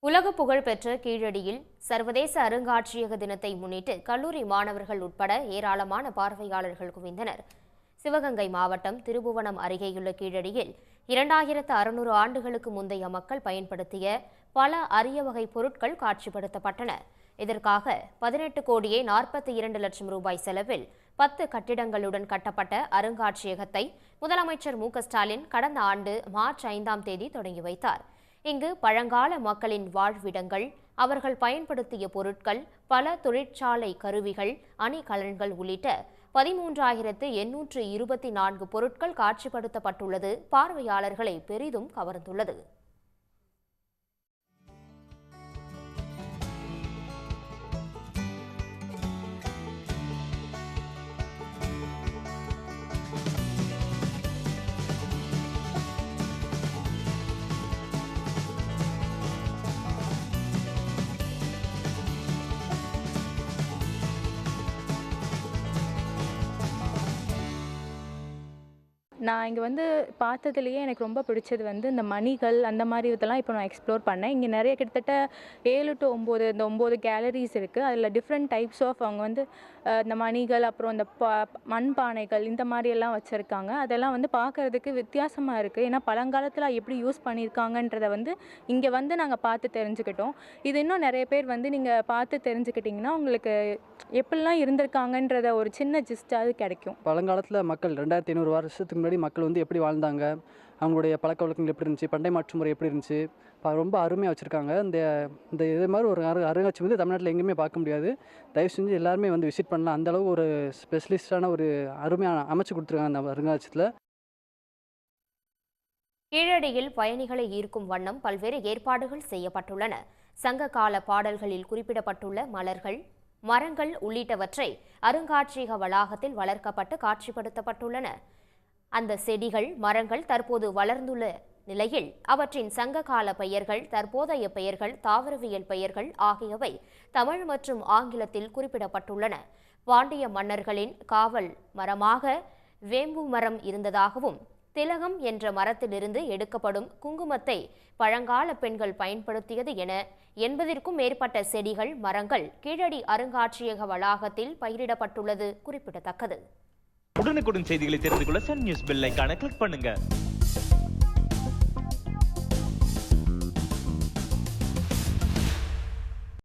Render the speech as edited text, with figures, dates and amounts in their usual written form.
உலக புகழ் பெற்ற கீழடியில் சர்வதேச அருங்காட்சியக தினத்தை முன்னிட்டு கல்லூரி மாணவர்கள் உட்பட ஏராளமான பார்வையாளர்கள் குவிந்தனர். சிவகங்கை மாவட்டம் திருபுவனம் அருகேயுள்ள கீழடியில் 2600 ஆண்டுகளுக்கு முந்தைய மக்கள் பயன்படுத்திய பல அரிய வகை பொருட்கள் காட்சிப்படுத்தப்பட்டன. இதற்காக 18 கோடியே 42 லட்சம் ரூபாய் செலவில் 10 கட்டிடங்களுடன் கட்டப்பட்ட அருங்காட்சியகத்தை முதலமைச்சர் மு.க.ஸ்டாலின் கடந்த ஆண்டு மார்ச் 5ஆம் தேதி தொடங்கி வைத்தார். இங்கு பழங்கால மக்களின் வாழ்விடங்கள், அவர்கள் பயன்படுத்திய பொருட்கள், பல தொழிற்சாலை கருவிகள், அணிகலன்கள் உள்ளிட்ட 13,824 பொருட்கள் காட்சிப்படுத்தப்பட்டுள்ளது பார்வையாளர்களை பெரிதும் கவர்ந்துள்ளது. நான் இங்கே பார்த்ததுலேயே எனக்கு ரொம்ப பிடிச்சது இந்த மணிகள் அந்த மாதிரி இதெல்லாம் இப்போ நான் எக்ஸ்ப்ளோர் பண்ணேன். இங்கே நிறைய கிட்டத்தட்ட 7 to 9 இந்த 9 கேலரிஸ் இருக்குது. அதில் டிஃப்ரெண்ட் டைப்ஸ் ஆஃப் அவங்க இந்த மணிகள், அப்புறம் இந்த மண்பானைகள் இந்த மாதிரியெல்லாம் வச்சுருக்காங்க. அதெல்லாம் பார்க்குறதுக்கு வித்தியாசமாக இருக்குது. ஏன்னா பழங்காலத்தில் எப்படி யூஸ் பண்ணியிருக்காங்கன்றதை இங்கே நாங்கள் பார்த்து தெரிஞ்சுக்கிட்டோம். இது இன்னும் நிறைய பேர் நீங்கள் பார்த்து தெரிஞ்சுக்கிட்டிங்கன்னா உங்களுக்கு எப்படிலாம் இருந்திருக்காங்கன்றத ஒரு சின்ன ஜிஸ்டாவது கிடைக்கும். பழங்காலத்தில் மக்கள் 2500 வருஷத்துக்கு முன்னாடி மக்கள் எப்படி வாழ்ந்தாங்க, அவங்களுடைய பழக்க வழக்கங்கள் எப்படி இருந்துச்சு, பண்டை மாற்று முறை எப்படி இருந்துச்சு, ரொம்ப அருமையாக வச்சுருக்காங்க. இந்த இது மாதிரி ஒரு அருங்காட்சியகம் தமிழ்நாட்டில் எங்கேயுமே பார்க்க முடியாது. தயவு செஞ்சு எல்லாருமே விசிட் பண்ணலாம். அந்தளவு ஒரு ஸ்பெஷலிஸ்டான ஒரு அருமையான அமைச்சு கொடுத்துருக்காங்க அந்த அருங்காட்சியகத்தில். கீழடியில் பயணிகளை ஈர்க்கும் வண்ணம் பல்வேறு ஏற்பாடுகள் செய்யப்பட்டுள்ளன. சங்க கால பாடல்களில் குறிப்பிடப்பட்டுள்ள மலர்கள், மரங்கள் உள்ளிட்டவற்றை அருங்காட்சியக வளாகத்தில் வளர்க்கப்பட்டு காட்சிப்படுத்தப்பட்டுள்ளன. அந்த செடிகள், மரங்கள் தற்போது வளர்ந்துள்ள நிலையில் அவற்றின் சங்ககால பெயர்கள், தற்போதைய பெயர்கள், தாவரவியல் பெயர்கள் ஆகியவை தமிழ் மற்றும் ஆங்கிலத்தில் குறிப்பிடப்பட்டுள்ளன. பாண்டிய மன்னர்களின் காவல் மரமாக வேம்பு மரம் இருந்ததாகவும், திலகம் என்ற மரத்திலிருந்து எடுக்கப்படும் குங்குமத்தை பழங்கால பெண்கள் பயன்படுத்தியது என 80க்கும் மேற்பட்ட செடிகள், மரங்கள் கீழடி அருங்காட்சியக வளாகத்தில் பயிரிடப்பட்டுள்ளது குறிப்பிடத்தக்கது. உடனுக்குடன் செய்திகளை தெரிந்து கொள்ள சன் நியூஸ் பெல் ஐகானை கிளிக் பண்ணுங்க.